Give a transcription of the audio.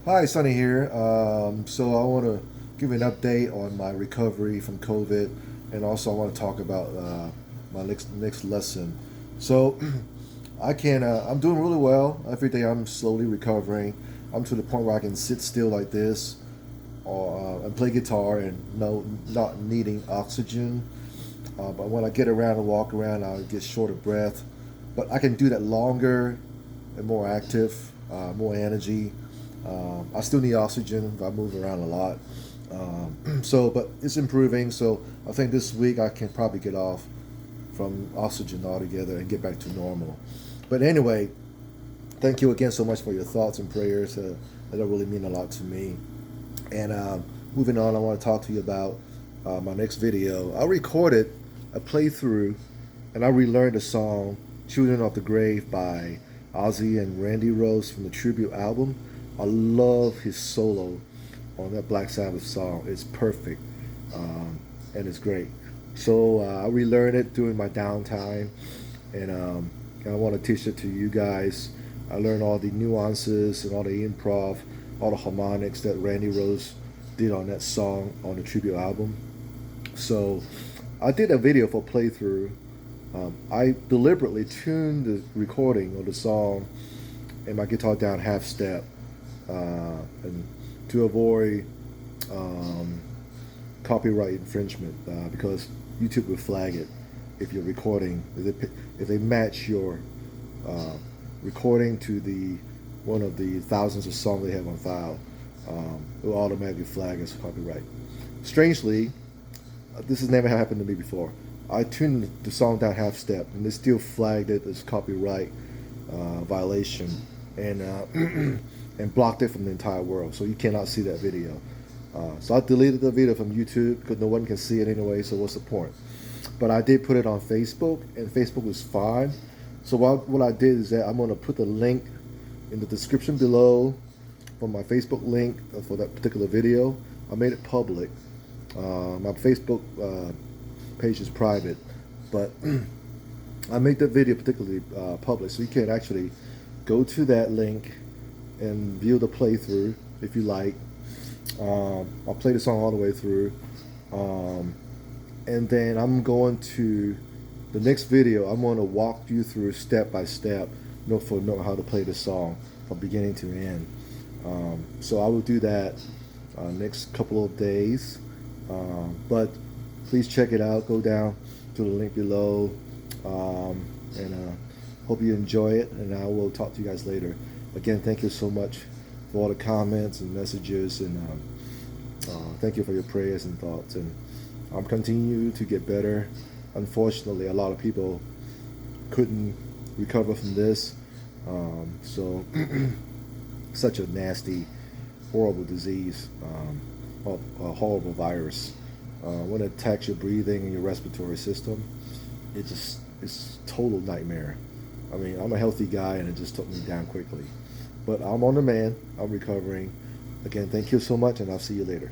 Hi, Sonny here. So I want to give you an update on my recovery from COVID, and also I want to talk about my next lesson. So I can I'm doing really well. Every day I'm slowly recovering. I'm to the point where I can sit still like this, or and play guitar and not needing oxygen. But when I get around and walk around, I get short of breath. But I can do that longer and more active, more energy. I still need oxygen. I move around a lot. But it's improving. So I think this week I can probably get off from oxygen altogether and get back to normal. But anyway, thank you again so much for your thoughts and prayers. That really mean a lot to me. And moving on, I want to talk to you about my next video. I recorded a playthrough and I relearned the song Children of the Grave by Ozzy and Randy Rhoads from the tribute album. I love his solo on that Black Sabbath song. It's perfect, and it's great. So I relearned it during my downtime, and I want to teach it to you guys. I learned all the nuances and all the improv, all the harmonics that Randy Rhoads did on that song on the tribute album. So I did a video for playthrough. I deliberately tuned the recording of the song and my guitar down half step, and to avoid copyright infringement, because YouTube will flag it if you're recording. If they match your recording to the one of the thousands of songs they have on file, it will automatically flag as copyright. Strangely, this has never happened to me before. I tuned the song down half step, and they still flagged it as copyright violation, and and blocked it from the entire world. So you cannot see that video. So I deleted the video from YouTube because no one can see it anyway. So what's the point? But I did put it on Facebook, and Facebook was fine. So what I did is that I'm going to put the link in the description below for my Facebook link for that particular video. I made it public. My Facebook page is private, but I made that video particularly public, so you can actually go to that link and view the playthrough if you like. I'll play the song all the way through, and then I'm going to the next video. I'm going to walk you through step by step, know how to play the song from beginning to end. So I will do that next couple of days. But please check it out. Go down to the link below, and hope you enjoy it. And I will talk to you guys later. Again, thank you so much for all the comments and messages, and thank you for your prayers and thoughts. And I'm continuing to get better. Unfortunately, a lot of people couldn't recover from this. So such a nasty, horrible disease, a horrible virus. When it attacks your breathing and your respiratory system, it's total nightmare. I mean, I'm a healthy guy, and it just took me down quickly. But I'm on the mend. I'm recovering. Again, thank you so much, and I'll see you later.